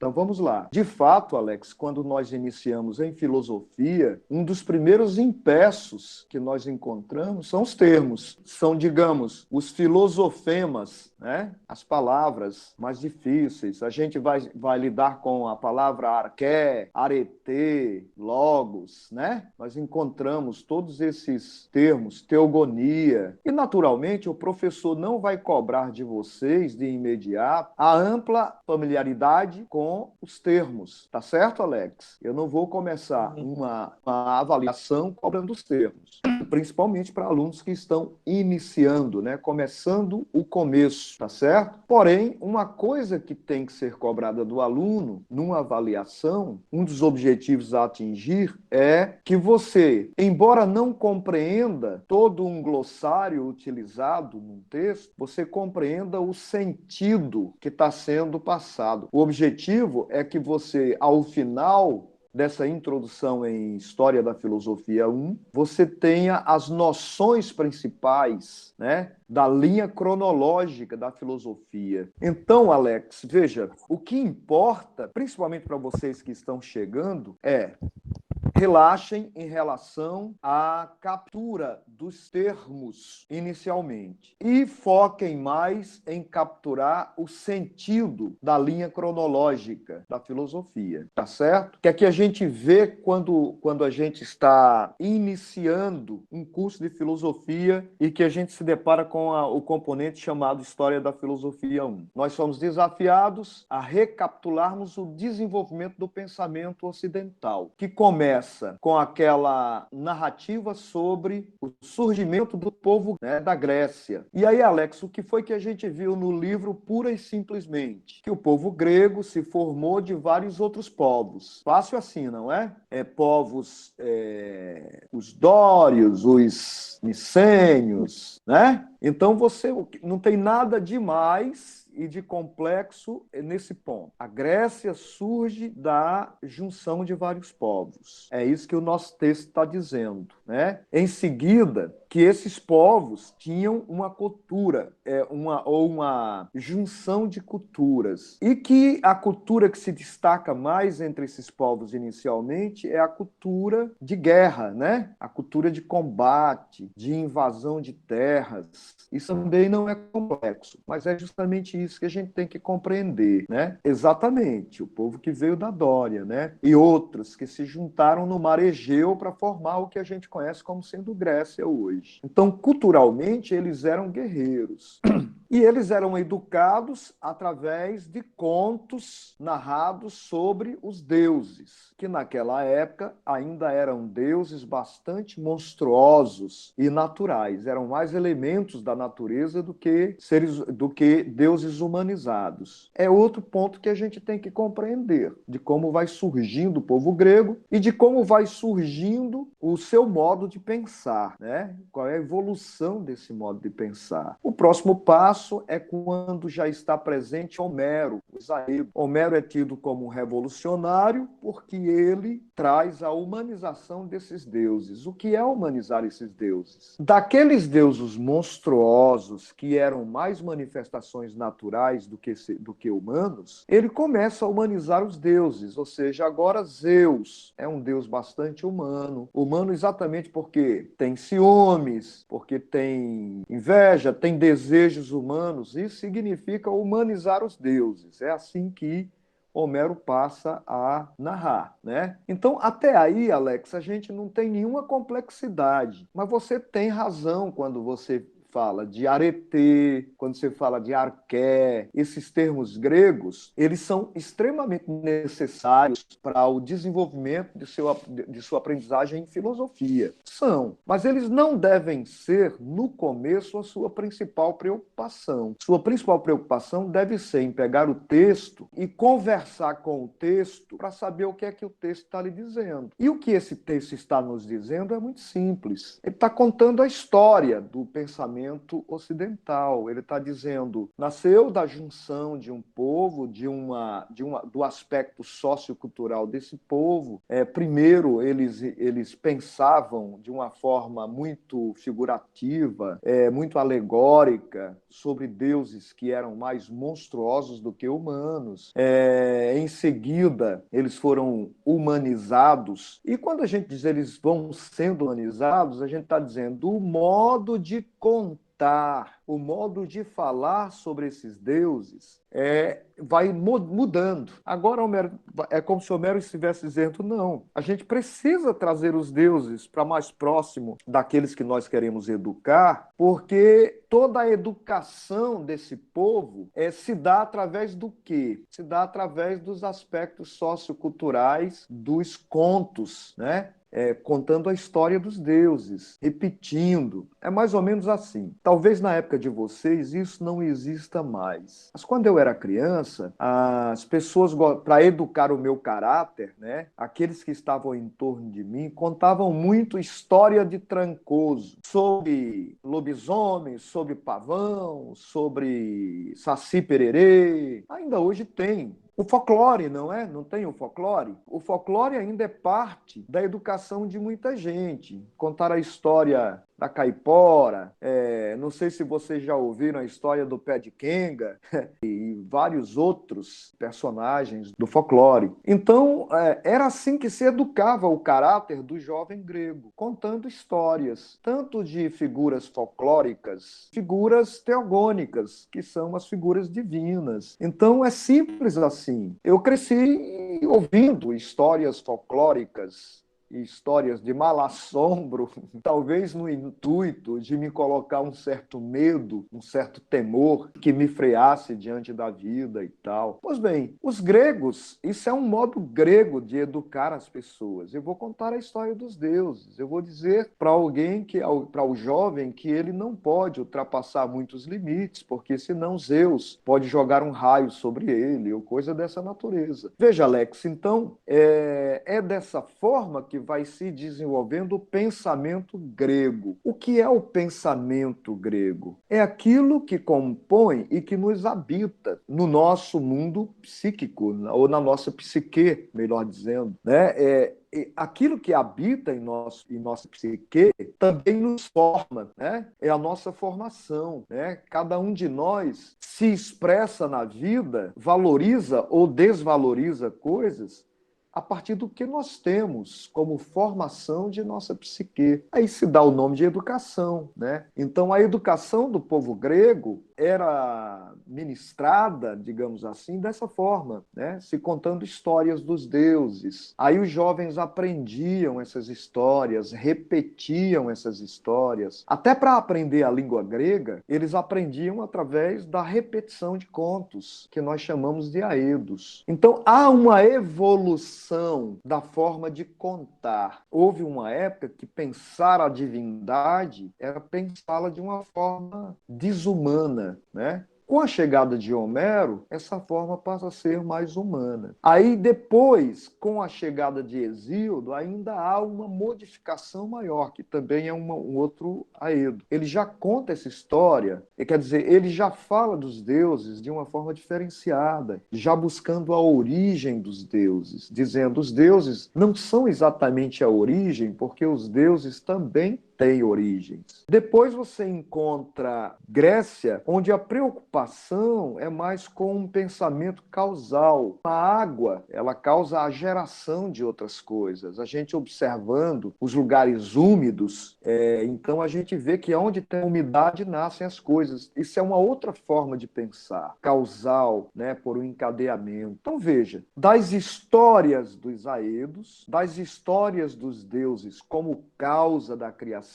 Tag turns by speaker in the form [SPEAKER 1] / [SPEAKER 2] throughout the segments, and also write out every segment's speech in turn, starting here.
[SPEAKER 1] Então vamos lá. De fato, Alex, quando nós iniciamos em filosofia, um dos primeiros empeços que nós encontramos são os termos. São, digamos, os filosofemas, né? As palavras mais difíceis. A gente vai lidar com a palavra arqué, arete, logos, né? Nós encontramos todos esses termos, teogonia. E, naturalmente, o professor não vai cobrar de vocês, de imediato, a ampla familiaridade com os termos. Tá certo, Alex? Eu não vou começar uma avaliação cobrando os termos, principalmente para alunos que estão iniciando, né? Começando o começo, tá certo? Porém, uma coisa que tem que ser cobrada do aluno numa avaliação, um dos objetivos a atingir é que você, embora não compreenda todo um glossário utilizado num texto, você compreenda o sentido que está sendo passado. O objetivo é que você, ao final dessa introdução em História da Filosofia 1, você tenha as noções principais, né, da linha cronológica da filosofia. Então, Alex, veja, o que importa, principalmente para vocês que estão chegando, é relaxem em relação à captura dos termos inicialmente e foquem mais em capturar o sentido da linha cronológica da filosofia, tá certo? Que é que a gente vê quando a gente está iniciando um curso de filosofia e que a gente se depara com o componente chamado História da Filosofia 1. Nós somos desafiados a recapitularmos o desenvolvimento do pensamento ocidental, que começa com aquela narrativa sobre o surgimento do povo, né, da Grécia. E aí, Alex, o que foi que a gente viu no livro pura e simplesmente? Que o povo grego se formou de vários outros povos. Fácil assim, não é? Povos, os dórios, os micênios, né? Então você não tem nada demais e de complexo nesse ponto. A Grécia surge da junção de vários povos. É isso que o nosso texto está dizendo, né? Em seguida, que esses povos tinham uma cultura, uma junção de culturas. E que a cultura que se destaca mais entre esses povos inicialmente é a cultura de guerra, né? A cultura de combate, de invasão de terras. Isso também não é complexo, mas é justamente isso que a gente tem que compreender, né? Exatamente, o povo que veio da Dória, né? E outros que se juntaram no Mar Egeu para formar o que a gente conhece como sendo Grécia hoje. Então, culturalmente, eles eram guerreiros. E eles eram educados através de contos narrados sobre os deuses, que naquela época ainda eram deuses bastante monstruosos e naturais, eram mais elementos da natureza do que deuses humanizados. É outro ponto que a gente tem que compreender, de como vai surgindo o povo grego e de como vai surgindo o seu modo de pensar, né? Qual é a evolução desse modo de pensar. O próximo passo é quando já está presente Homero, o Isaías. Homero é tido como um revolucionário porque ele traz a humanização desses deuses. O que é humanizar esses deuses? Daqueles deuses monstruosos que eram mais manifestações naturais do que humanos, ele começa a humanizar os deuses, ou seja, agora Zeus é um deus bastante humano. Humano exatamente porque tem ciúmes, porque tem inveja, tem desejos humanos. Isso significa humanizar os deuses. É assim que Homero passa a narrar, né? Então, até aí, Alex, a gente não tem nenhuma complexidade, mas você tem razão quando você fala de arete, quando você fala de arqué, esses termos gregos, eles são extremamente necessários para o desenvolvimento de sua aprendizagem em filosofia. São, mas eles não devem ser, no começo, a sua principal preocupação. Sua principal preocupação deve ser em pegar o texto e conversar com o texto para saber o que é que o texto está lhe dizendo. E o que esse texto está nos dizendo é muito simples. Ele está contando a história do pensamento pensamento ocidental. Ele está dizendo, nasceu da junção de um povo, do aspecto sociocultural desse povo. Primeiro, eles pensavam de uma forma muito figurativa, muito alegórica, sobre deuses que eram mais monstruosos do que humanos. Em seguida, eles foram humanizados. E quando a gente diz eles vão sendo humanizados, a gente está dizendo o modo de contar, o modo de falar sobre esses deuses vai mudando. Agora, é como se Homero estivesse dizendo, não, a gente precisa trazer os deuses para mais próximo daqueles que nós queremos educar, porque toda a educação desse povo se dá através do quê? Se dá através dos aspectos socioculturais dos contos, né? Contando a história dos deuses, repetindo. É mais ou menos assim. Talvez na época de vocês isso não exista mais. Mas quando eu era criança, as pessoas, para educar o meu caráter, né, aqueles que estavam em torno de mim, contavam muito história de Trancoso, sobre lobisomem, sobre pavão, sobre saci pererê. Ainda hoje tem. O folclore, não é? Não tem o folclore? O folclore ainda é parte da educação de muita gente. Contar a história da caipora, não sei se vocês já ouviram a história do pé de quenga e vários outros personagens do folclore. Então, era assim que se educava o caráter do jovem grego, contando histórias, tanto de figuras folclóricas, figuras teogônicas, que são as figuras divinas. Então, é simples assim. Eu cresci ouvindo histórias folclóricas, histórias de malassombro, talvez no intuito de me colocar um certo medo, um certo temor que me freasse diante da vida e tal. Pois bem, os gregos, isso é um modo grego de educar as pessoas. Eu vou contar a história dos deuses. Eu vou dizer para alguém, para o jovem, que ele não pode ultrapassar muitos limites, porque senão Zeus pode jogar um raio sobre ele ou coisa dessa natureza. Veja, Alex, então é dessa forma que vai se desenvolvendo o pensamento grego. O que é o pensamento grego? É aquilo que compõe e que nos habita no nosso mundo psíquico, ou na nossa psique, melhor dizendo, né? Aquilo que habita em nossa psique também nos forma, né? É a nossa formação, né? Cada um de nós se expressa na vida, valoriza ou desvaloriza coisas a partir do que nós temos como formação de nossa psique. Aí se dá o nome de educação, né? Então, a educação do povo grego era ministrada, digamos assim, dessa forma, né? Se contando histórias dos deuses. Aí os jovens aprendiam essas histórias, repetiam essas histórias. Até para aprender a língua grega, eles aprendiam através da repetição de contos, que nós chamamos de aedos. Então, há uma evolução da forma de contar. Houve uma época que pensar a divindade era pensá-la de uma forma desumana, né? Com a chegada de Homero, essa forma passa a ser mais humana. Aí depois, com a chegada de Hesíodo, ainda há uma modificação maior, que também é um outro aedo. Ele já conta essa história, quer dizer, ele já fala dos deuses de uma forma diferenciada, já buscando a origem dos deuses, dizendo os deuses não são exatamente a origem, porque os deuses também têm origens. Depois você encontra Grécia, onde a preocupação é mais com um pensamento causal. A água, ela causa a geração de outras coisas. A gente observando os lugares úmidos, então a gente vê que onde tem umidade nascem as coisas. Isso é uma outra forma de pensar, causal, né, por um encadeamento. Então veja, das histórias dos aedos, das histórias dos deuses como causa da criação,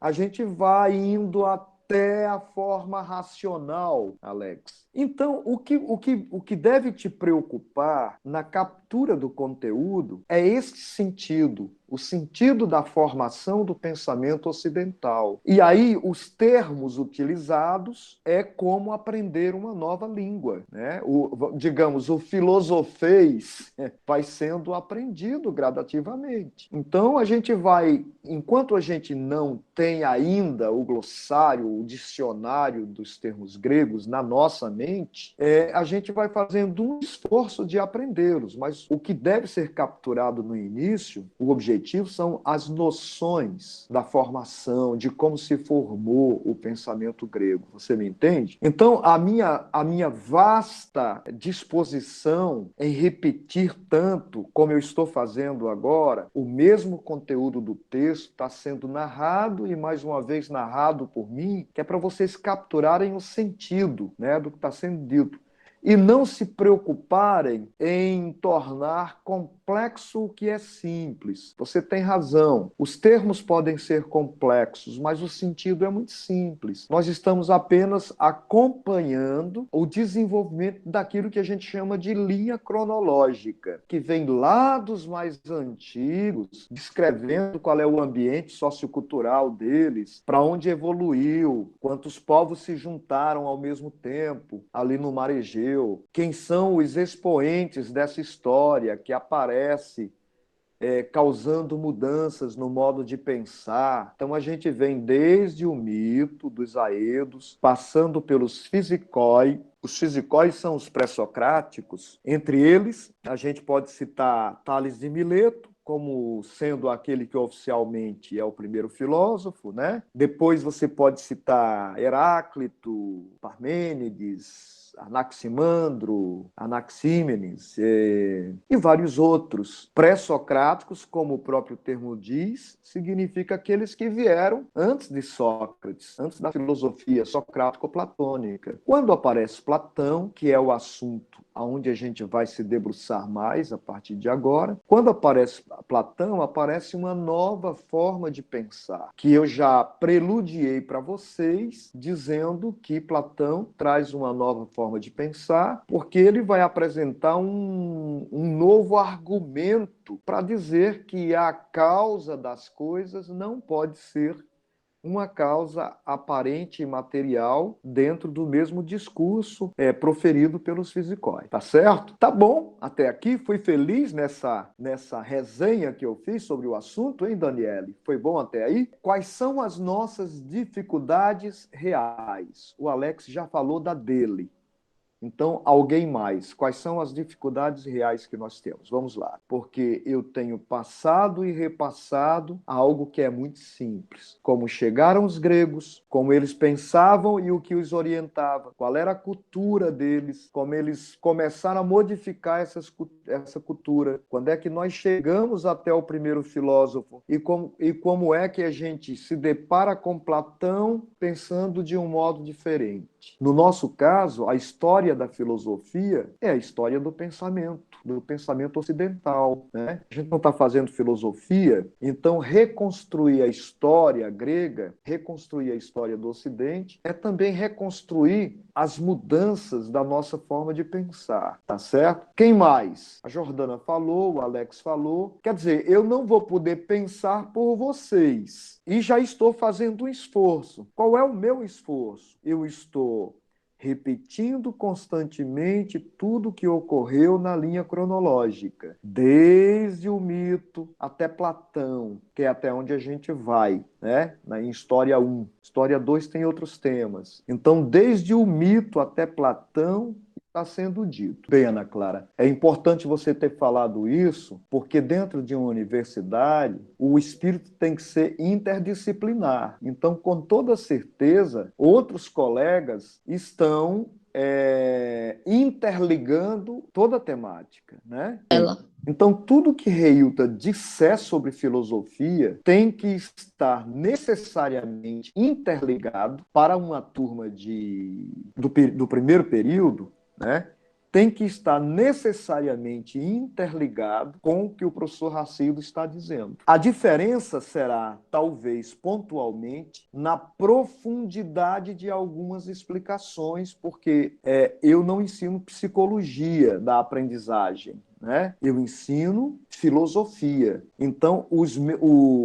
[SPEAKER 1] a gente vai indo até a forma racional, Alex. Então, o que deve te preocupar na captura do conteúdo é esse sentido, o sentido da formação do pensamento ocidental. E aí, os termos utilizados é como aprender uma nova língua, né? Digamos, o filosofês vai sendo aprendido gradativamente. Então, a gente vai, enquanto a gente não tem ainda o glossário, o dicionário dos termos gregos na nossa mente, a gente vai fazendo um esforço de aprendê-los, mas o que deve ser capturado no início, o objetivo são as noções da formação, de como se formou o pensamento grego. Você me entende? Então, a minha vasta disposição em repetir tanto, como eu estou fazendo agora, o mesmo conteúdo do texto está sendo narrado e, mais uma vez, narrado por mim, que é para vocês capturarem o sentido, né, do que está sendo dito. E não se preocuparem em tornar complexo o que é simples. Você tem razão. Os termos podem ser complexos, mas o sentido é muito simples. Nós estamos apenas acompanhando o desenvolvimento daquilo que a gente chama de linha cronológica, que vem lá dos mais antigos, descrevendo qual é o ambiente sociocultural deles, para onde evoluiu, quantos povos se juntaram ao mesmo tempo, ali no Mar Egeu, quem são os expoentes dessa história que aparece causando mudanças no modo de pensar. Então a gente vem desde o mito dos aedos, passando pelos fisicói. Os fisicóis são os pré-socráticos. Entre eles, a gente pode citar Tales de Mileto, como sendo aquele que oficialmente é o primeiro filósofo, né? Depois você pode citar Heráclito, Parmênides, Anaximandro, Anaxímenes e vários outros. Pré-socráticos, como o próprio termo diz, significa aqueles que vieram antes de Sócrates, antes da filosofia socrático-platônica. Quando aparece Platão, que é o assunto aonde a gente vai se debruçar mais a partir de agora, quando aparece Platão, aparece uma nova forma de pensar, que eu já preludiei para vocês, dizendo que Platão traz uma nova forma de pensar, porque ele vai apresentar um novo argumento para dizer que a causa das coisas não pode ser uma causa aparente e material dentro do mesmo discurso proferido pelos fisicóis. Tá certo? Tá bom, até aqui. Fui feliz nessa resenha que eu fiz sobre o assunto, hein, Daniele? Foi bom até aí? Quais são as nossas dificuldades reais? O Alex já falou da dele. Então, alguém mais? Quais são as dificuldades reais que nós temos? Vamos lá. Porque eu tenho passado e repassado algo que é muito simples. Como chegaram os gregos, como eles pensavam e o que os orientava, qual era a cultura deles, como eles começaram a modificar essa cultura, quando é que nós chegamos até o primeiro filósofo e como é que a gente se depara com Platão pensando de um modo diferente. No nosso caso, a história da filosofia é a história do pensamento ocidental, né? A gente não está fazendo filosofia, então reconstruir a história grega, reconstruir a história do Ocidente, é também reconstruir as mudanças da nossa forma de pensar, tá certo? Quem mais? A Jordana falou, o Alex falou. Quer dizer, eu não vou poder pensar por vocês e já estou fazendo um esforço. Qual é o meu esforço? Eu estou repetindo constantemente tudo que ocorreu na linha cronológica, desde o mito até Platão, que é até onde a gente vai, né? Em História 1. História 2 tem outros temas. Então, desde o mito até Platão, está sendo dito. Bem, Ana Clara, é importante você ter falado isso, porque dentro de uma universidade, o espírito tem que ser interdisciplinar. Então, com toda certeza, outros colegas estão interligando toda a temática, né?
[SPEAKER 2] Ela.
[SPEAKER 1] Então, tudo que Reilta disser sobre filosofia tem que estar necessariamente interligado para uma turma do primeiro período, né? Tem que estar necessariamente interligado com o que o professor Racildo está dizendo. A diferença será, talvez, pontualmente, na profundidade de algumas explicações, porque eu não ensino psicologia da aprendizagem, né? Eu ensino filosofia. Então,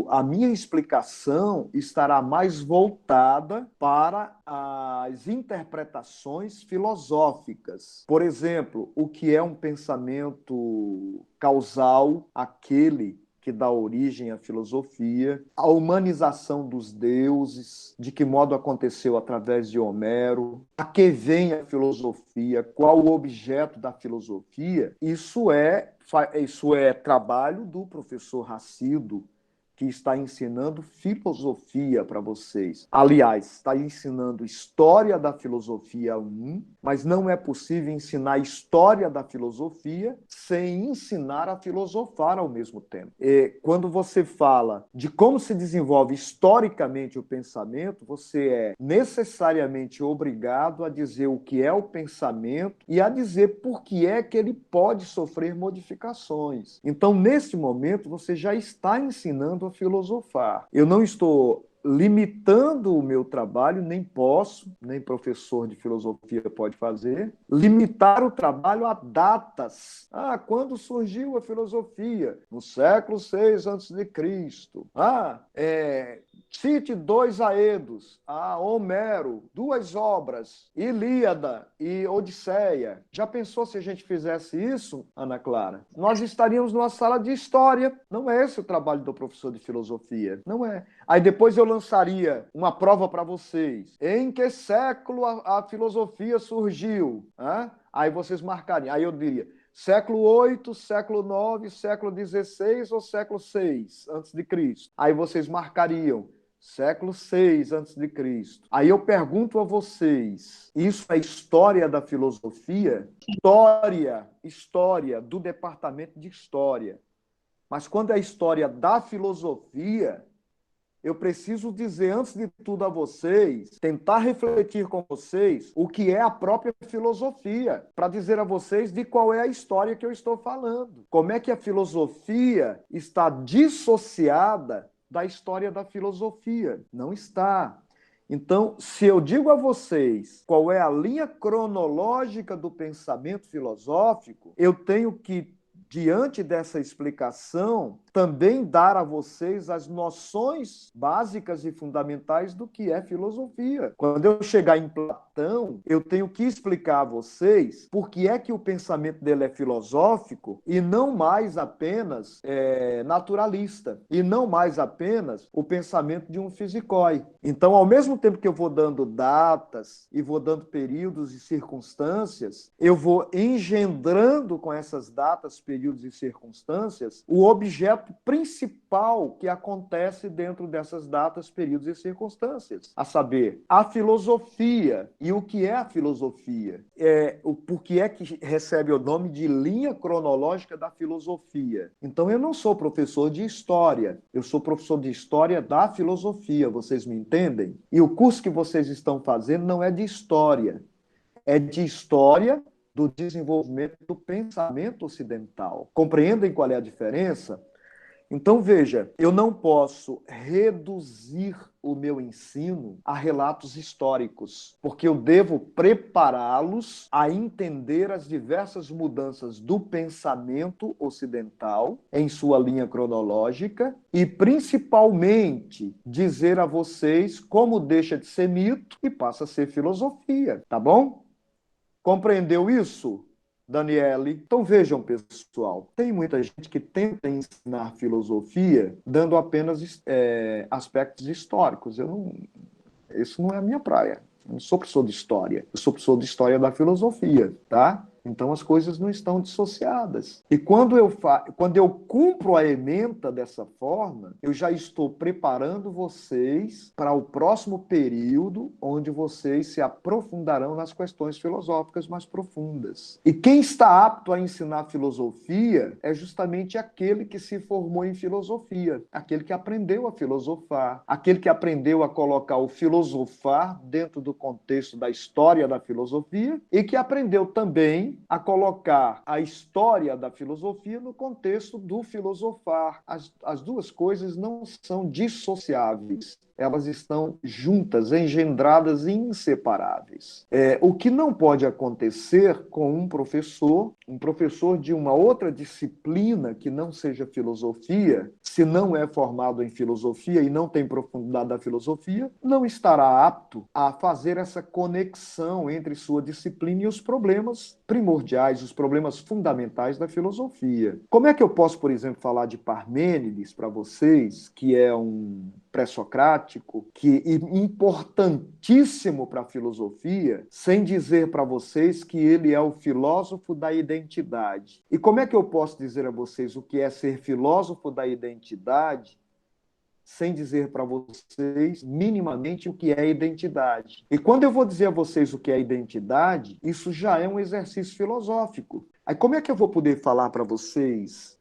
[SPEAKER 1] a minha explicação estará mais voltada para as interpretações filosóficas. Por exemplo, o que é um pensamento causal, aquele que dá origem à filosofia, a humanização dos deuses, de que modo aconteceu através de Homero, a que vem a filosofia, qual o objeto da filosofia, isso é trabalho do professor Racido, que está ensinando filosofia para vocês. Aliás, está ensinando história da filosofia 1, mas não é possível ensinar história da filosofia sem ensinar a filosofar ao mesmo tempo. E quando você fala de como se desenvolve historicamente o pensamento, você é necessariamente obrigado a dizer o que é o pensamento e a dizer por que é que ele pode sofrer modificações. Então, nesse momento, você já está ensinando a filosofar. Eu não estou limitando o meu trabalho, nem posso, nem professor de filosofia pode fazer, limitar o trabalho a datas. Quando surgiu a filosofia? No século VI a.C. Cite 2 Aedos, Homero, 2 obras, Ilíada e Odisseia. Já pensou se a gente fizesse isso, Ana Clara? Nós estaríamos numa sala de história. Não é esse o trabalho do professor de filosofia. Não é. Aí depois eu lançaria uma prova para vocês. Em que século a filosofia surgiu? Aí vocês marcariam. Aí eu diria, século VIII, século IX, século XVI ou século VI antes de Cristo? Aí vocês marcariam século VI antes de Cristo. Aí eu pergunto a vocês, isso é história da filosofia? História do departamento de história. Mas quando é história da filosofia, eu preciso dizer, antes de tudo, a vocês, tentar refletir com vocês o que é a própria filosofia, para dizer a vocês de qual é a história que eu estou falando. Como é que a filosofia está dissociada da história da filosofia? Não está. Então, se eu digo a vocês qual é a linha cronológica do pensamento filosófico, eu tenho que, diante dessa explicação, também dar a vocês as noções básicas e fundamentais do que é filosofia. Quando eu chegar em Platão, eu tenho que explicar a vocês por que é que o pensamento dele é filosófico e não mais apenas naturalista, e não mais apenas o pensamento de um fisicói. Então, ao mesmo tempo que eu vou dando datas e vou dando períodos e circunstâncias, eu vou engendrando com essas datas, períodos e circunstâncias o objeto principal que acontece dentro dessas datas, períodos e circunstâncias, a saber, a filosofia. E o que é a filosofia? Por que é que recebe o nome de linha cronológica da filosofia? Então, eu não sou professor de história, eu sou professor de história da filosofia, vocês me entendem? E o curso que vocês estão fazendo não é de história, é de história do desenvolvimento do pensamento ocidental. Compreendem qual é a diferença? Então, veja, eu não posso reduzir o meu ensino a relatos históricos, porque eu devo prepará-los a entender as diversas mudanças do pensamento ocidental em sua linha cronológica e, principalmente, dizer a vocês como deixa de ser mito e passa a ser filosofia, tá bom? Compreendeu isso, Daniele? Então vejam, pessoal, tem muita gente que tenta ensinar filosofia dando apenas aspectos históricos. Isso não é a minha praia. Eu não sou professor de história. Eu sou professor de história da filosofia, tá? Então as coisas não estão dissociadas. E quando eu cumpro a ementa dessa forma, eu já estou preparando vocês para o próximo período onde vocês se aprofundarão nas questões filosóficas mais profundas. E quem está apto a ensinar filosofia é justamente aquele que se formou em filosofia, aquele que aprendeu a filosofar, aquele que aprendeu a colocar o filosofar dentro do contexto da história da filosofia e que aprendeu também a colocar a história da filosofia no contexto do filosofar. As duas coisas não são dissociáveis, elas estão juntas, engendradas e inseparáveis. O que não pode acontecer com um professor de uma outra disciplina que não seja filosofia, se não é formado em filosofia e não tem profundidade da filosofia, não estará apto a fazer essa conexão entre sua disciplina e os problemas primordiais, os problemas fundamentais da filosofia. Como é que eu posso, por exemplo, falar de Parmênides para vocês, que é um pré-socrático, que é importantíssimo para a filosofia, sem dizer para vocês que ele é o filósofo da identidade? E como é que eu posso dizer a vocês o que é ser filósofo da identidade, sem dizer para vocês minimamente o que é identidade? E quando eu vou dizer a vocês o que é identidade, isso já é um exercício filosófico. Aí como é que eu vou poder falar para vocês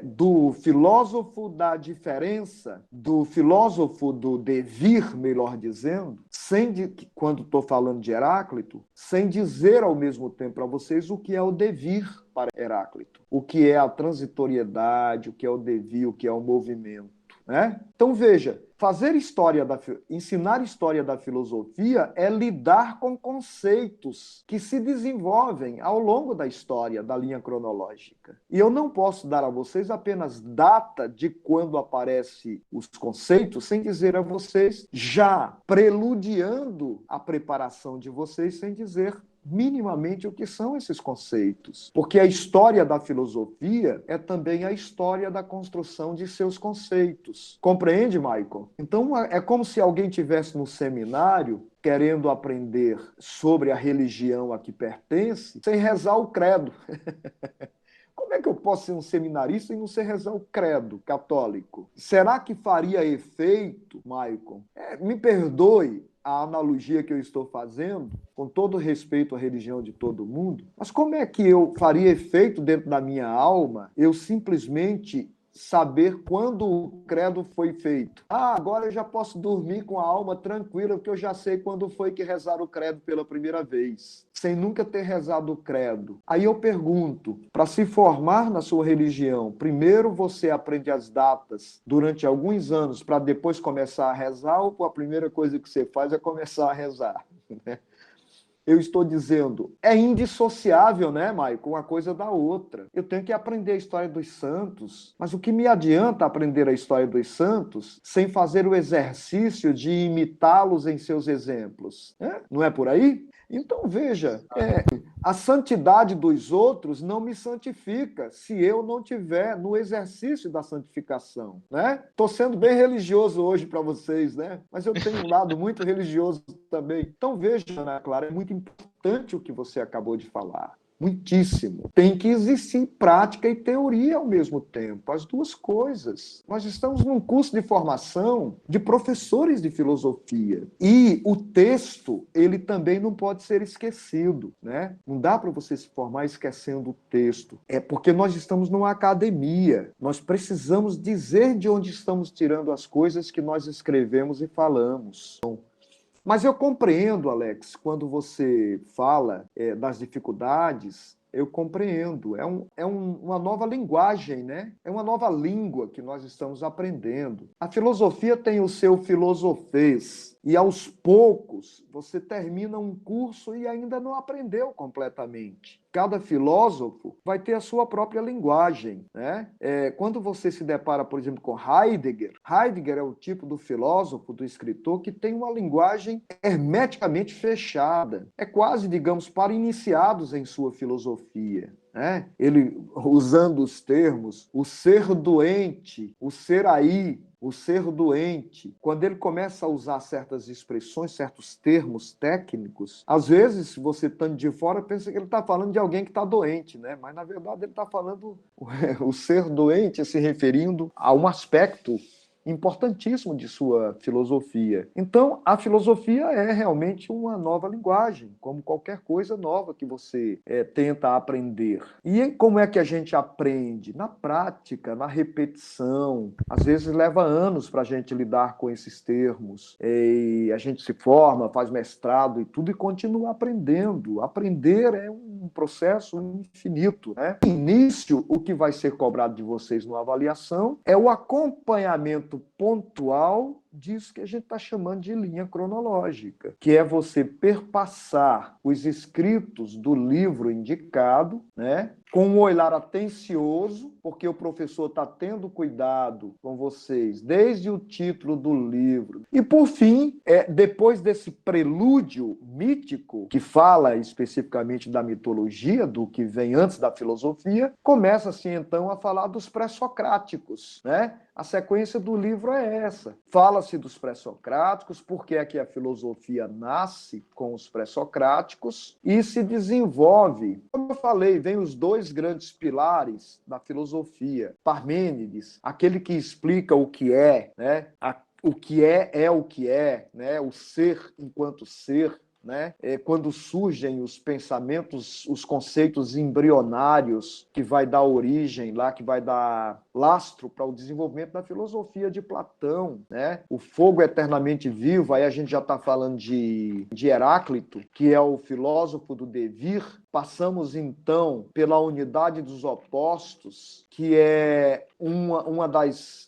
[SPEAKER 1] do filósofo da diferença, do filósofo do devir, melhor dizendo, quando estou falando de Heráclito, sem dizer ao mesmo tempo para vocês o que é o devir para Heráclito, o que é a transitoriedade, o que é o devir, o que é o movimento, né? Então veja, ensinar história da filosofia é lidar com conceitos que se desenvolvem ao longo da história, da linha cronológica. E eu não posso dar a vocês apenas data de quando aparecem os conceitos, sem dizer a vocês, já preludiando a preparação de vocês, sem dizer minimamente o que são esses conceitos. Porque a história da filosofia é também a história da construção de seus conceitos. Compreende, Michael? Então, é como se alguém tivesse no seminário querendo aprender sobre a religião a que pertence, sem rezar o credo. Como é que eu posso ser um seminarista e não sei rezar o credo católico? Será que faria efeito, Michael? Me perdoe a analogia que eu estou fazendo, com todo respeito à religião de todo mundo, mas como é que eu faria efeito dentro da minha alma eu simplesmente saber quando o credo foi feito? Agora eu já posso dormir com a alma tranquila, porque eu já sei quando foi que rezaram o credo pela primeira vez, sem nunca ter rezado o credo. Aí eu pergunto, para se formar na sua religião, primeiro você aprende as datas durante alguns anos para depois começar a rezar, ou a primeira coisa que você faz é começar a rezar? Eu estou dizendo, é indissociável, né, Maico, uma coisa da outra. Eu tenho que aprender a história dos santos, mas o que me adianta aprender a história dos santos sem fazer o exercício de imitá-los em seus exemplos? Não é por aí? Então, veja, a santidade dos outros não me santifica se eu não tiver no exercício da santificação, né? Estou sendo bem religioso hoje para vocês, né? Mas eu tenho um lado muito religioso também. Então, veja, Ana Clara, é muito importante o que você acabou de falar. Muitíssimo. Tem que existir prática e teoria ao mesmo tempo, as duas coisas. Nós estamos num curso de formação de professores de filosofia. E o texto, ele também não pode ser esquecido, né? Não dá para você se formar esquecendo o texto. É porque nós estamos numa academia. Nós precisamos dizer de onde estamos tirando as coisas que nós escrevemos e falamos. Mas eu compreendo, Alex, quando você fala das dificuldades, eu compreendo. Uma nova linguagem, né? É uma nova língua que nós estamos aprendendo. A filosofia tem o seu filosofês. E aos poucos, você termina um curso e ainda não aprendeu completamente. Cada filósofo vai ter a sua própria linguagem, né? Quando você se depara, por exemplo, com Heidegger, Heidegger é o tipo do filósofo, do escritor, que tem uma linguagem hermeticamente fechada. É quase, digamos, para iniciados em sua filosofia. Ele, usando os termos, o ser doente, o ser aí, o ser doente, quando ele começa a usar certas expressões, certos termos técnicos, às vezes, se você está de fora, pensa que ele está falando de alguém que está doente, né? Mas, na verdade, ele está falando o ser doente, se referindo a um aspecto importantíssimo de sua filosofia. Então, a filosofia é realmente uma nova linguagem, como qualquer coisa nova que você tenta aprender. E como é que a gente aprende? Na prática, na repetição. Às vezes leva anos para a gente lidar com esses termos. E a gente se forma, faz mestrado e tudo, e continua aprendendo. Aprender é um processo infinito, né? No início, o que vai ser cobrado de vocês numa avaliação é o acompanhamento pontual disso que a gente está chamando de linha cronológica, que é você perpassar os escritos do livro indicado, né, com um olhar atencioso, porque o professor está tendo cuidado com vocês, desde o título do livro. E, por fim, depois desse prelúdio mítico, que fala especificamente da mitologia, do que vem antes da filosofia, começa-se, então, a falar dos pré-socráticos, né? A sequência do livro é essa. Fala-se dos pré-socráticos, porque é que a filosofia nasce com os pré-socráticos e se desenvolve. Como eu falei, vem os dois grandes pilares da filosofia. Parmênides, aquele que explica o que é, né? O que é o que é, né? O ser enquanto ser. Né? Quando surgem os pensamentos, os conceitos embrionários que vai dar origem lá, que vai dar lastro para o desenvolvimento da filosofia de Platão, né? O fogo eternamente vivo, aí a gente já está falando de Heráclito, que é o filósofo do devir. Passamos, então, pela unidade dos opostos, que é uma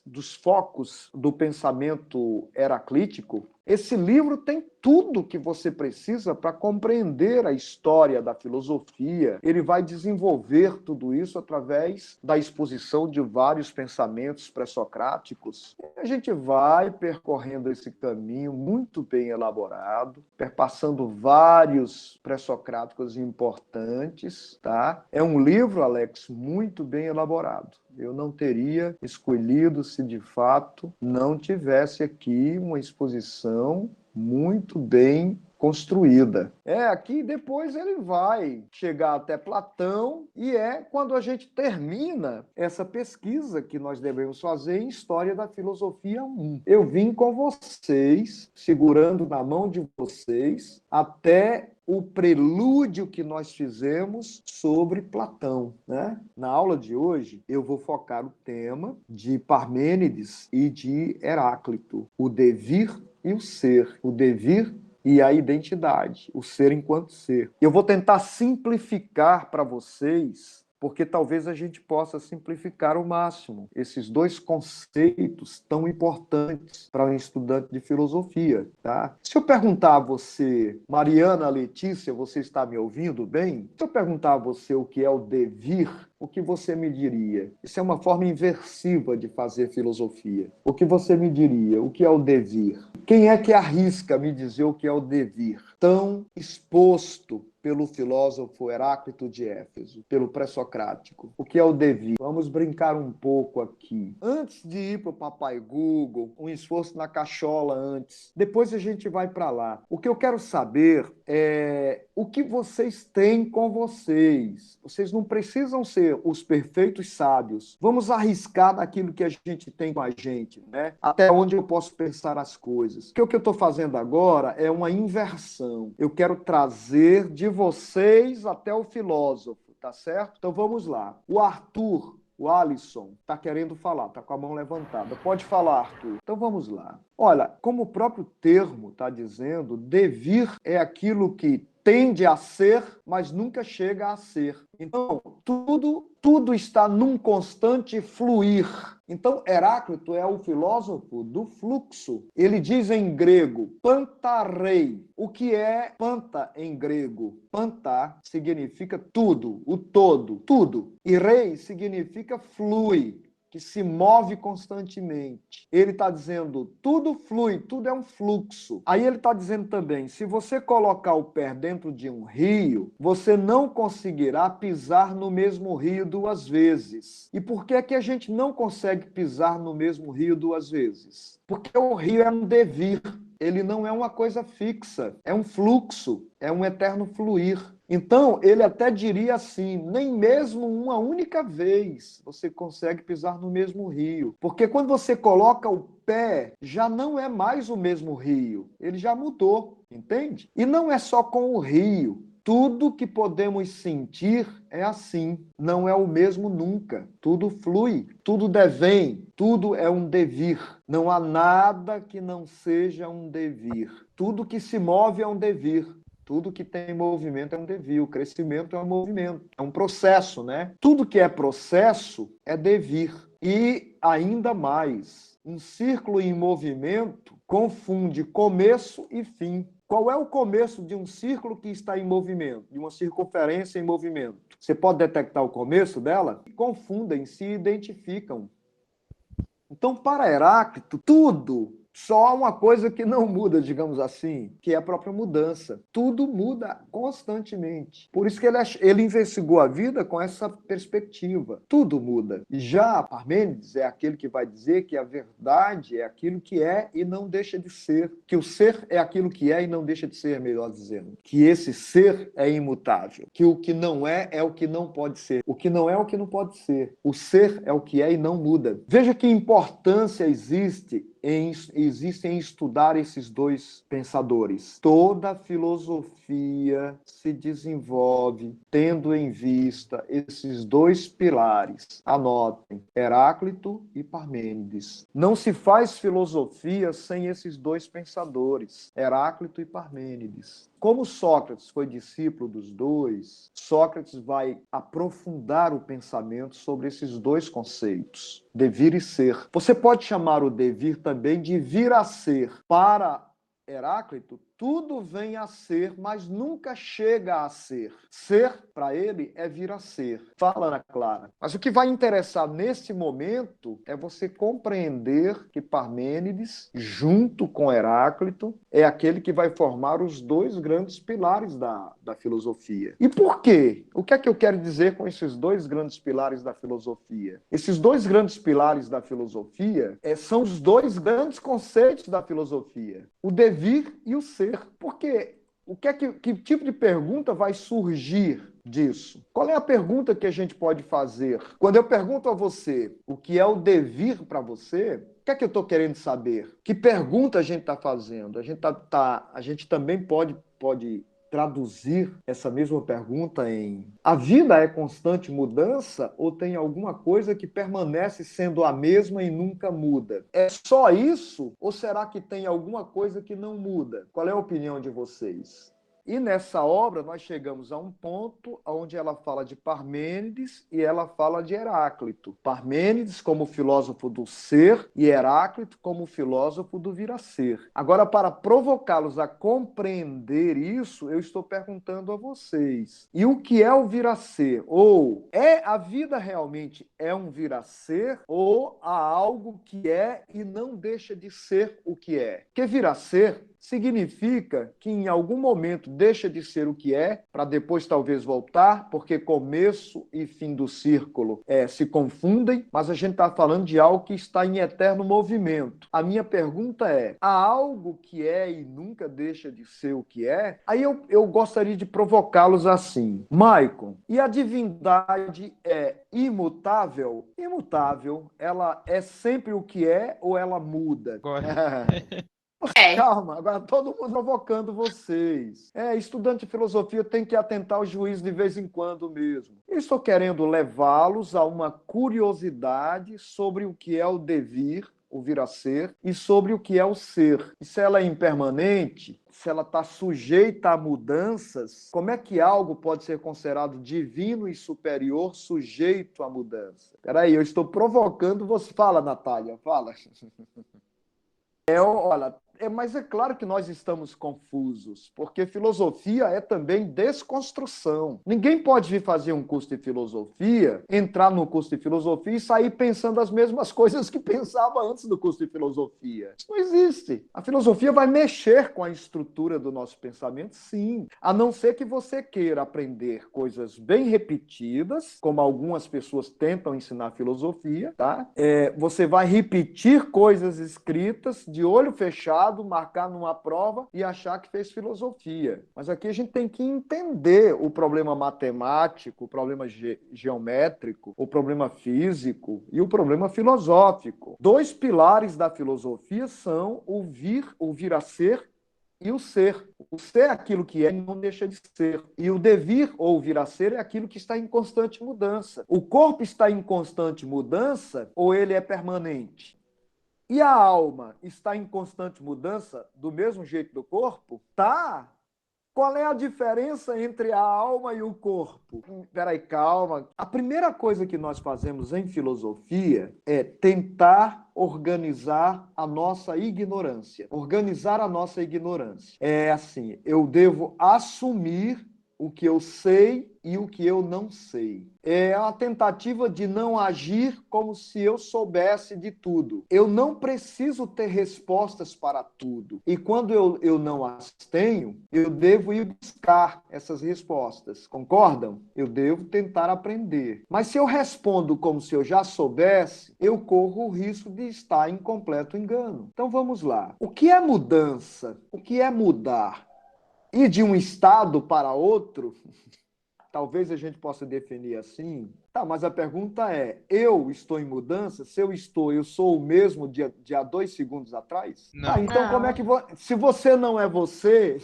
[SPEAKER 1] dos focos do pensamento heraclítico. Esse livro tem tudo que você precisa para compreender a história da filosofia. Ele vai desenvolver tudo isso através da exposição de vários pensamentos pré-socráticos. A gente vai percorrendo esse caminho muito bem elaborado, perpassando vários pré-socráticos importantes, tá? É um livro, Alex, muito bem elaborado. Eu não teria escolhido se de fato não tivesse aqui uma exposição muito bem construída. Aqui depois ele vai chegar até Platão e é quando a gente termina essa pesquisa que nós devemos fazer em História da Filosofia 1. Eu vim com vocês, segurando na mão de vocês, até o prelúdio que nós fizemos sobre Platão, né? Na aula de hoje, eu vou focar o tema de Parmênides e de Heráclito, o devir e o ser, o devir e a identidade, o ser enquanto ser. Eu vou tentar simplificar para vocês, porque talvez a gente possa simplificar ao máximo esses dois conceitos tão importantes para um estudante de filosofia, tá? Se eu perguntar a você, Mariana Letícia, você está me ouvindo bem? Se eu perguntar a você o que é o devir, o que você me diria? Isso é uma forma inversiva de fazer filosofia. O que você me diria? O que é o devir? Quem é que arrisca me dizer o que é o devir? Tão exposto pelo filósofo Heráclito de Éfeso, pelo pré-socrático. O que é o devir? Vamos brincar um pouco aqui. Antes de ir para o Papai Google, um esforço na cachola antes. Depois a gente vai para lá. O que eu quero saber é o que vocês têm com vocês. Vocês não precisam ser os perfeitos sábios. Vamos arriscar naquilo que a gente tem com a gente, né? Até onde eu posso pensar as coisas. Porque o que eu estou fazendo agora é uma inversão. Eu quero trazer de vocês até o filósofo, tá certo? Então vamos lá. O Arthur, o Alisson, está querendo falar, está com a mão levantada. Pode falar, Arthur. Então vamos lá. Olha, como o próprio termo está dizendo, devir é aquilo que tende a ser, mas nunca chega a ser. Então, tudo está num constante fluir. Então, Heráclito é o filósofo do fluxo. Ele diz em grego, pantarei. O que é panta em grego? Panta significa tudo, o todo, tudo. E rei significa flui, que se move constantemente. Ele está dizendo, tudo flui, tudo é um fluxo. Aí ele está dizendo também, se você colocar o pé dentro de um rio, você não conseguirá pisar no mesmo rio duas vezes. E por que é que a gente não consegue pisar no mesmo rio duas vezes? Porque o rio é um devir. Ele não é uma coisa fixa, é um fluxo, é um eterno fluir. Então, ele até diria assim, nem mesmo uma única vez você consegue pisar no mesmo rio. Porque quando você coloca o pé, já não é mais o mesmo rio, ele já mudou, entende? E não é só com o rio. Tudo que podemos sentir é assim, não é o mesmo nunca. Tudo flui, tudo devém, tudo é um devir. Não há nada que não seja um devir. Tudo que se move é um devir. Tudo que tem movimento é um devir, o crescimento é um movimento, é um processo, né? Tudo que é processo é devir. E ainda mais, um círculo em movimento confunde começo e fim. Qual é o começo de um círculo que está em movimento, de uma circunferência em movimento? Você pode detectar o começo dela? Confundem, se identificam. Então, para Heráclito, tudo, só há uma coisa que não muda, digamos assim, que é a própria mudança. Tudo muda constantemente. Por isso que ele investigou a vida com essa perspectiva. Tudo muda. Já Parmênides é aquele que vai dizer que a verdade é aquilo que é e não deixa de ser. Que o ser é aquilo que é e não deixa de ser, melhor dizendo. Que esse ser é imutável. Que o que não é o que não pode ser. O que não é o que não pode ser. O ser é o que é e não muda. Veja que importância existe em estudar esses dois pensadores. Toda filosofia se desenvolve tendo em vista esses dois pilares. Anotem, Heráclito e Parmênides. Não se faz filosofia sem esses dois pensadores, Heráclito e Parmênides. Como Sócrates foi discípulo dos dois, Sócrates vai aprofundar o pensamento sobre esses dois conceitos, devir e ser. Você pode chamar o devir também de vir a ser. Para Heráclito, tudo vem a ser, mas nunca chega a ser. Ser, para ele, é vir a ser. Fala, Ana Clara. Mas o que vai interessar nesse momento é você compreender que Parmênides, junto com Heráclito, é aquele que vai formar os dois grandes pilares da filosofia. E por quê? O que é que eu quero dizer com esses dois grandes pilares da filosofia? Esses dois grandes pilares da filosofia são os dois grandes conceitos da filosofia: o devir e o ser. Porque que tipo de pergunta vai surgir disso? Qual é a pergunta que a gente pode fazer? Quando eu pergunto a você o que é o devir para você, o que é que eu estou querendo saber? Que pergunta a gente está fazendo? A gente também pode traduzir essa mesma pergunta em: a vida é constante mudança ou tem alguma coisa que permanece sendo a mesma e nunca muda? É só isso ou será que tem alguma coisa que não muda? Qual é a opinião de vocês? E nessa obra nós chegamos a um ponto onde ela fala de Parmênides e ela fala de Heráclito. Parmênides como filósofo do ser e Heráclito como filósofo do vir a ser. Agora, para provocá-los a compreender isso, eu estou perguntando a vocês: e o que é o vir a ser? Ou a vida realmente é um vir a ser, ou há algo que é e não deixa de ser o que é? Porque vir a ser significa que em algum momento deixa de ser o que é, para depois talvez voltar, porque começo e fim do círculo se confundem, mas a gente está falando de algo que está em eterno movimento. A minha pergunta é: há algo que é e nunca deixa de ser o que é? Aí eu gostaria de provocá-los assim: Maicon, e a divindade é imutável? Imutável, ela é sempre o que é ou ela muda? Calma, agora todo mundo provocando vocês. Estudante de filosofia tem que atentar ao juízo de vez em quando mesmo. Eu estou querendo levá-los a uma curiosidade sobre o que é o devir, o vir a ser, e sobre o que é o ser. E se ela é impermanente, se ela está sujeita a mudanças, como é que algo pode ser considerado divino e superior sujeito a mudança? Peraí, eu estou provocando você. Fala, Natália, fala. Olha, mas é claro que nós estamos confusos, porque filosofia é também desconstrução. Ninguém pode vir fazer um curso de filosofia, entrar no curso de filosofia e sair pensando as mesmas coisas que pensava antes do curso de filosofia. Isso não existe. A filosofia vai mexer com a estrutura do nosso pensamento, sim. A não ser que você queira aprender coisas bem repetidas, como algumas pessoas tentam ensinar filosofia, tá? Você vai repetir coisas escritas de olho fechado, marcar numa prova e achar que fez filosofia. Mas aqui a gente tem que entender o problema matemático, o problema geométrico, o problema físico e o problema filosófico. Dois pilares da filosofia são o vir a ser e o ser. O ser é aquilo que é e não deixa de ser. E o devir ou vir a ser é aquilo que está em constante mudança. O corpo está em constante mudança ou ele é permanente? E a alma está em constante mudança do mesmo jeito do corpo? Tá. Qual é a diferença entre a alma e o corpo? Peraí, calma. A primeira coisa que nós fazemos em filosofia é tentar organizar a nossa ignorância. Organizar a nossa ignorância. É assim, eu devo assumir o que eu sei e o que eu não sei. É a tentativa de não agir como se eu soubesse de tudo. Eu não preciso ter respostas para tudo. E quando eu não as tenho, eu devo ir buscar essas respostas. Concordam? Eu devo tentar aprender. Mas se eu respondo como se eu já soubesse, eu corro o risco de estar em completo engano. Então vamos lá. O que é mudança? O que é mudar? Ir de um estado para outro, talvez a gente possa definir assim. Tá, mas a pergunta é: eu estou em mudança? Se eu sou o mesmo de há 2 segundos atrás? Ah,
[SPEAKER 2] Não.
[SPEAKER 1] então como é que. Se você não é você.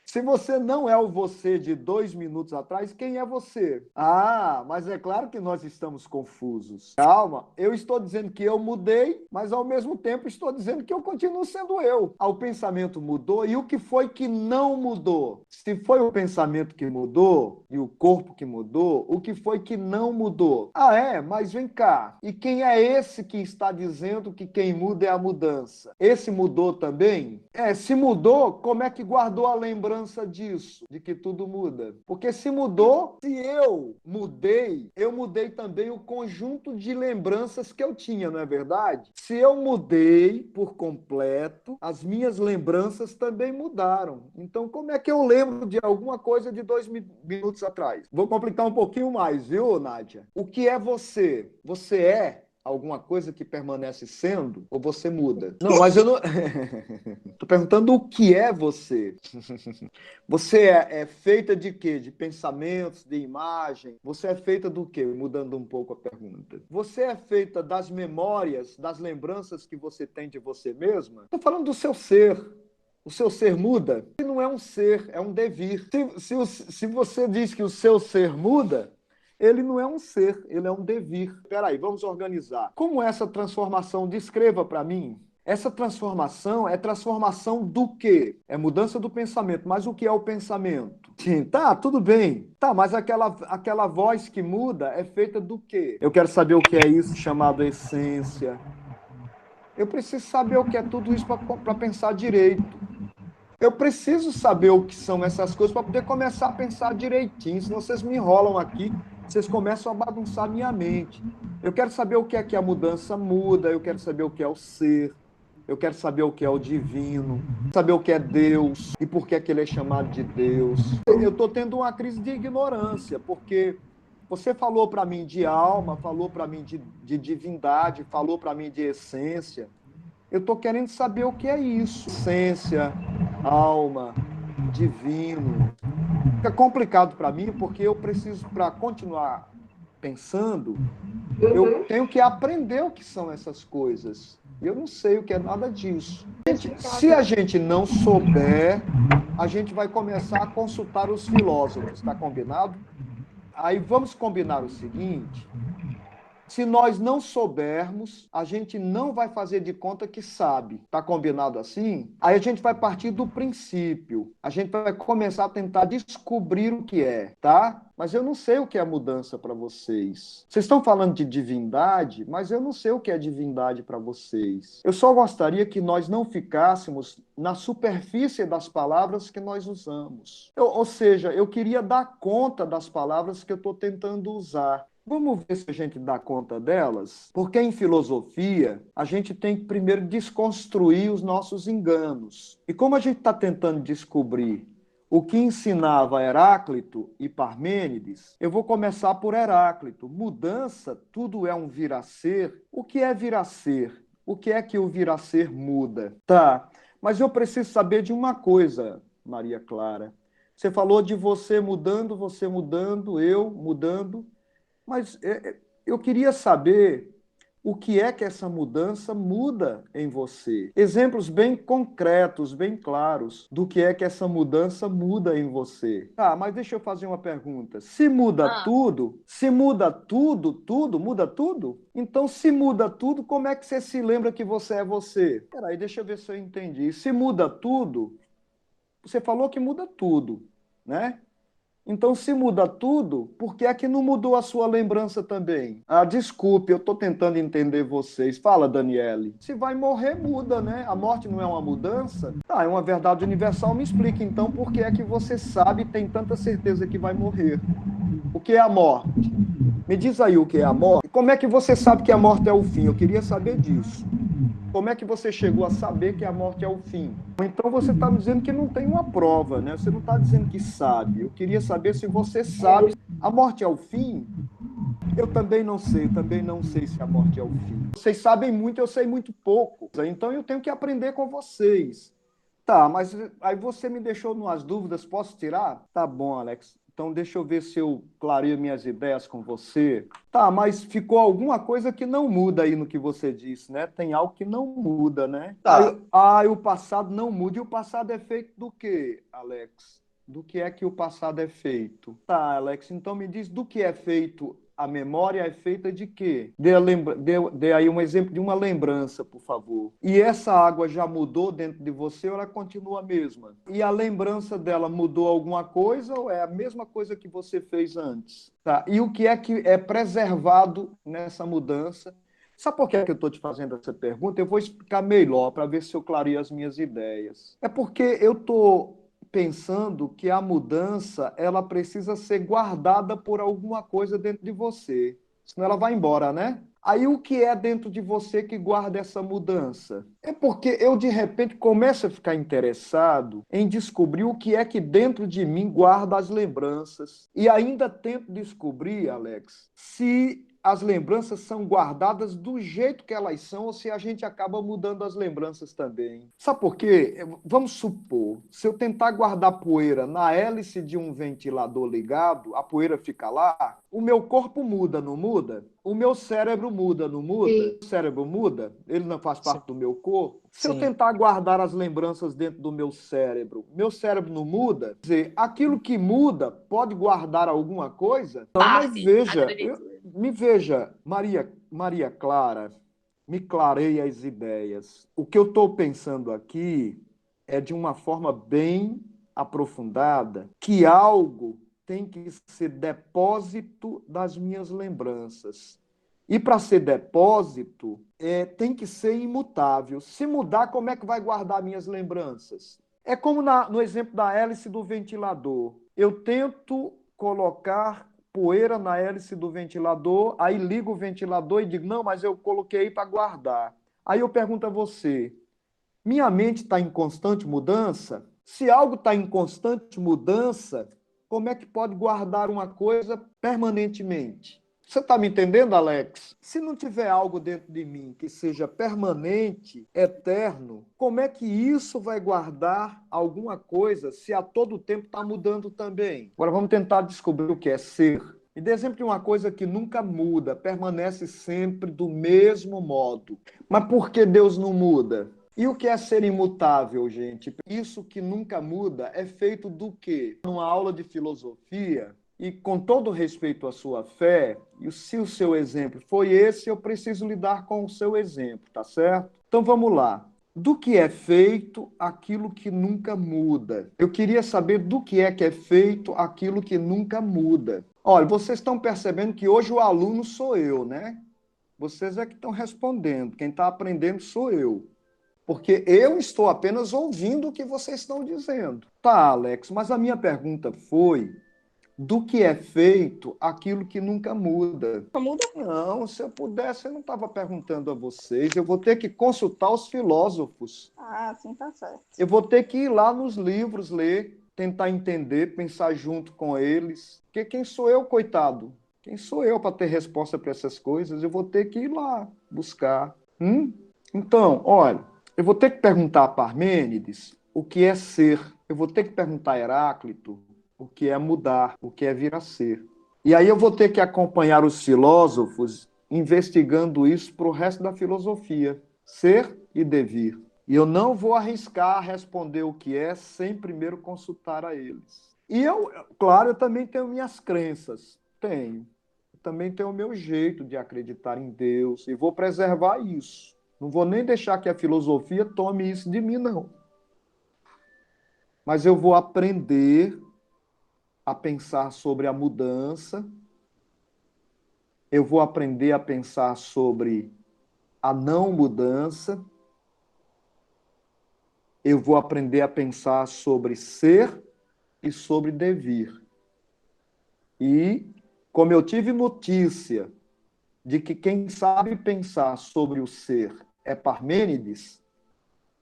[SPEAKER 1] Se você não é o você de 2 minutos atrás, quem é você? Ah, mas é claro que nós estamos confusos. Calma, eu estou dizendo que eu mudei, mas ao mesmo tempo estou dizendo que eu continuo sendo eu. Ah, o pensamento mudou e o que foi que não mudou? Se foi o pensamento que mudou e o corpo que mudou, o que foi que não mudou? Ah, é? Mas vem cá. E quem é esse que está dizendo que quem muda é a mudança? Esse mudou também? Se mudou, como é que guardou a lembrança disso, de que tudo muda? Porque se mudou, se eu mudei também o conjunto de lembranças que eu tinha, não é verdade? Se eu mudei por completo, as minhas lembranças também mudaram. Então, como é que eu lembro de alguma coisa de 2 minutos atrás? Vou complicar um pouquinho mais, viu, Nádia? O que é você? Você é alguma coisa que permanece sendo ou você muda? Não, mas eu não. Estou perguntando o que é você. Você é feita de quê? De pensamentos, de imagem? Você é feita do quê? Mudando um pouco a pergunta. Você é feita das memórias, das lembranças que você tem de você mesma? Estou falando do seu ser. O seu ser muda? Ele não é um ser, é um devir. Se você diz que o seu ser muda, ele não é um ser, ele é um devir. Espera aí, vamos organizar. Como é essa transformação? Descreva para mim. Essa transformação é transformação do quê? É mudança do pensamento. Mas o que é o pensamento? Sim, tá, tudo bem. Tá, mas aquela voz que muda é feita do quê? Eu quero saber o que é isso chamado essência. Eu preciso saber o que é tudo isso para pensar direito. Eu preciso saber o que são essas coisas para poder começar a pensar direitinho. Senão vocês me enrolam aqui, vocês começam a bagunçar a minha mente. Eu quero saber o que é que a mudança muda, eu quero saber o que é o ser, eu quero saber o que é o divino, saber o que é Deus e por que é que ele é chamado de Deus. Eu estou tendo uma crise de ignorância, porque você falou para mim de alma, falou para mim de divindade, falou para mim de essência. Eu estou querendo saber o que é isso. Essência, alma, divino. Fica complicado para mim, porque eu preciso, para continuar pensando, eu tenho que aprender o que são essas coisas. Eu não sei o que é nada disso. Se a gente não souber, a gente vai começar a consultar os filósofos, está combinado? Aí vamos combinar o seguinte: se nós não soubermos, a gente não vai fazer de conta que sabe. Tá combinado assim? Aí a gente vai partir do princípio. A gente vai começar a tentar descobrir o que é, tá? Mas eu não sei o que é mudança para vocês. Vocês estão falando de divindade, mas eu não sei o que é divindade para vocês. Eu só gostaria que nós não ficássemos na superfície das palavras que nós usamos. Ou seja, eu queria dar conta das palavras que eu estou tentando usar. Vamos ver se a gente dá conta delas? Porque em filosofia, a gente tem que primeiro desconstruir os nossos enganos. E como a gente está tentando descobrir o que ensinava Heráclito e Parmênides, eu vou começar por Heráclito. Mudança, tudo é um vir a ser. O que é vir a ser? O que é que o vir a ser muda? Tá, mas eu preciso saber de uma coisa, Maria Clara. Você falou de você mudando, eu mudando. Mas eu queria saber o que é que essa mudança muda em você. Exemplos bem concretos, bem claros do que é que essa mudança muda em você. Ah, mas deixa eu fazer uma pergunta. Se muda tudo, tudo muda tudo? Então, se muda tudo, como é que você se lembra que você é você? Peraí, deixa eu ver se eu entendi. Se muda tudo, Você falou que muda tudo, né? Então, se muda tudo, por que é que não mudou a sua lembrança também? Ah, desculpe, eu estou tentando entender vocês. Fala, Daniele. Se vai morrer, muda, né? A morte não é uma mudança? Tá, é uma verdade universal. Me explique, então, por que é que você sabe e tem tanta certeza que vai morrer? O que é a morte? Me diz aí o que é a morte. Como é que você sabe que a morte é o fim? Eu queria saber disso. Como é que você chegou a saber que a morte é o fim? Então você está me dizendo que não tem uma prova, né? Você não está dizendo que sabe. Eu queria saber se você sabe. A morte é o fim? Eu também não sei se a morte é o fim. Vocês sabem muito, eu sei muito pouco. Então eu tenho que aprender com vocês. Tá, mas aí você me deixou numas dúvidas, posso tirar? Tá bom, Alex. Então deixa eu ver se eu clareio minhas ideias com você. Tá, mas ficou alguma coisa que não muda aí no que você disse, né? Tem algo que não muda, né?
[SPEAKER 2] Tá.
[SPEAKER 1] O passado não muda. E o passado é feito do quê, Alex? Do que é que o passado é feito? Tá, Alex, então me diz do que é feito. A memória é feita de quê? Dê aí um exemplo de uma lembrança, por favor. E essa água já mudou dentro de você ou ela continua a mesma? E a lembrança dela mudou alguma coisa ou é a mesma coisa que você fez antes? Tá. E o que é preservado nessa mudança? Sabe por que é que eu estou te fazendo essa pergunta? Eu vou explicar melhor para ver se eu clareio as minhas ideias. É porque eu estou pensando que a mudança ela precisa ser guardada por alguma coisa dentro de você, senão ela vai embora, né? Aí o que é dentro de você que guarda essa mudança? É porque eu de repente começo a ficar interessado em descobrir o que é que dentro de mim guarda as lembranças e ainda tento descobrir, Alex, se as lembranças são guardadas do jeito que elas são ou se a gente acaba mudando as lembranças também. Sabe por quê? Vamos supor, se eu tentar guardar poeira na hélice de um ventilador ligado, a poeira fica lá, o meu corpo muda, não muda? O meu cérebro muda, não muda?
[SPEAKER 2] Sim,
[SPEAKER 1] O cérebro muda? Ele não faz
[SPEAKER 2] sim,
[SPEAKER 1] parte do meu corpo? Se eu
[SPEAKER 2] sim.
[SPEAKER 1] tentar guardar as lembranças dentro do meu cérebro não muda? Quer dizer, aquilo que muda pode guardar alguma coisa? Não, mas
[SPEAKER 2] Parte,
[SPEAKER 1] veja,
[SPEAKER 2] acredito.
[SPEAKER 1] me veja, Maria Clara, me clareie as ideias. O que eu estou pensando aqui é de uma forma bem aprofundada que algo tem que ser depósito das minhas lembranças. E para ser depósito, tem que ser imutável. Se mudar, como é que vai guardar minhas lembranças? É como no exemplo da hélice do ventilador. Eu tento colocar poeira na hélice do ventilador, aí ligo o ventilador e digo, não, mas eu coloquei para guardar. Aí eu pergunto a você, minha mente está em constante mudança? Se algo está em constante mudança, como é que pode guardar uma coisa permanentemente? Você está me entendendo, Alex? Se não tiver algo dentro de mim que seja permanente, eterno, como é que isso vai guardar alguma coisa se a todo tempo está mudando também? Agora vamos tentar descobrir o que é ser. Me dê exemplo de uma coisa que nunca muda, permanece sempre do mesmo modo. Mas por que Deus não muda? E o que é ser imutável, gente? Isso que nunca muda é feito do quê? Numa aula de filosofia, e com todo respeito à sua fé, e se o seu exemplo foi esse, eu preciso lidar com o seu exemplo, tá certo? Então vamos lá. Do que é feito aquilo que nunca muda? Eu queria saber do que é feito aquilo que nunca muda. Olha, vocês estão percebendo que hoje o aluno sou eu, né? Vocês é que estão respondendo. Quem está aprendendo sou eu. Porque eu estou apenas ouvindo o que vocês estão dizendo. Tá, Alex, mas a minha pergunta foi do que é feito aquilo que nunca muda.
[SPEAKER 2] Só muda?
[SPEAKER 1] Não, se eu pudesse, eu não estava perguntando a vocês. Eu vou ter que consultar os filósofos.
[SPEAKER 2] Ah, sim, tá certo.
[SPEAKER 1] Eu vou ter que ir lá nos livros ler, tentar entender, pensar junto com eles. Porque quem sou eu, coitado? Quem sou eu para ter resposta para essas coisas? Eu vou ter que ir lá buscar. Então, olha, eu vou ter que perguntar a Parmênides o que é ser. Eu vou ter que perguntar a Heráclito o que é mudar, o que é vir a ser. E aí eu vou ter que acompanhar os filósofos investigando isso para o resto da filosofia. Ser e devir. E eu não vou arriscar responder o que é sem primeiro consultar a eles. E eu, claro, eu também tenho minhas crenças. Tenho. Eu também tenho o meu jeito de acreditar em Deus e vou preservar isso. Não vou nem deixar que a filosofia tome isso de mim, não. mas eu vou aprender a pensar sobre a mudança, eu vou aprender a pensar sobre a não mudança, eu vou aprender a pensar sobre ser e sobre devir. E, como eu tive notícia de que quem sabe pensar sobre o ser é Parmênides,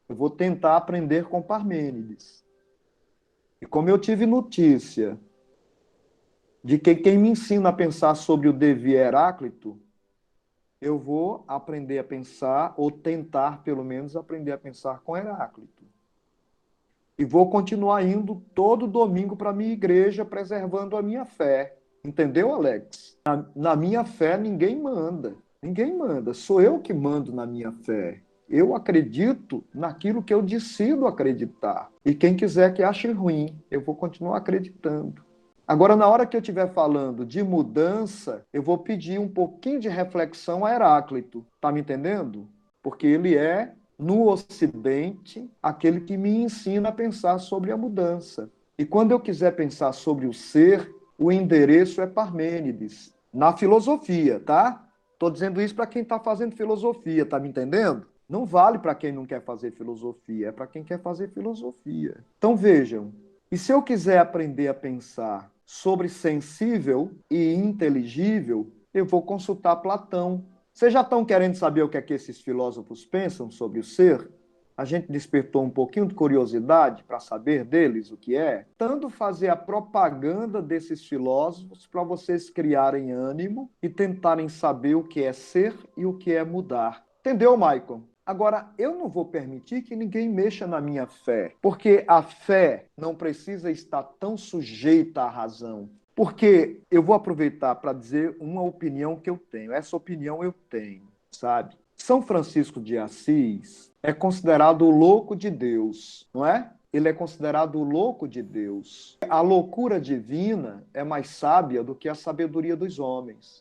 [SPEAKER 1] eu vou tentar aprender com Parmênides. E como eu tive notícia de que quem me ensina a pensar sobre o devir é Heráclito, eu vou aprender a pensar, ou tentar, pelo menos, aprender a pensar com Heráclito. E vou continuar indo todo domingo para a minha igreja, preservando a minha fé. Entendeu, Alex? Na minha fé, ninguém manda. Ninguém manda. Sou eu que mando na minha fé. Eu acredito naquilo que eu decido acreditar. E quem quiser que ache ruim, eu vou continuar acreditando. Agora, na hora que eu estiver falando de mudança, eu vou pedir um pouquinho de reflexão a Heráclito. Tá me entendendo? Porque ele é, no Ocidente, aquele que me ensina a pensar sobre a mudança. E quando eu quiser pensar sobre o ser, o endereço é Parmênides, na filosofia, tá? Estou dizendo isso para quem está fazendo filosofia, tá me entendendo? Não vale para quem não quer fazer filosofia, é para quem quer fazer filosofia. Então vejam, e se eu quiser aprender a pensar sobre sensível e inteligível, eu vou consultar Platão. Vocês já estão querendo saber o que é que esses filósofos pensam sobre o ser? A gente despertou um pouquinho de curiosidade para saber deles o que é, tanto fazer a propaganda desses filósofos para vocês criarem ânimo e tentarem saber o que é ser e o que é mudar. Entendeu, Michael? Agora, eu não vou permitir que ninguém mexa na minha fé, porque a fé não precisa estar tão sujeita à razão. Porque eu vou aproveitar para dizer uma opinião que eu tenho. Essa opinião eu tenho, sabe? São Francisco de Assis é considerado o louco de Deus, não é? Ele é considerado o louco de Deus. A loucura divina é mais sábia do que a sabedoria dos homens.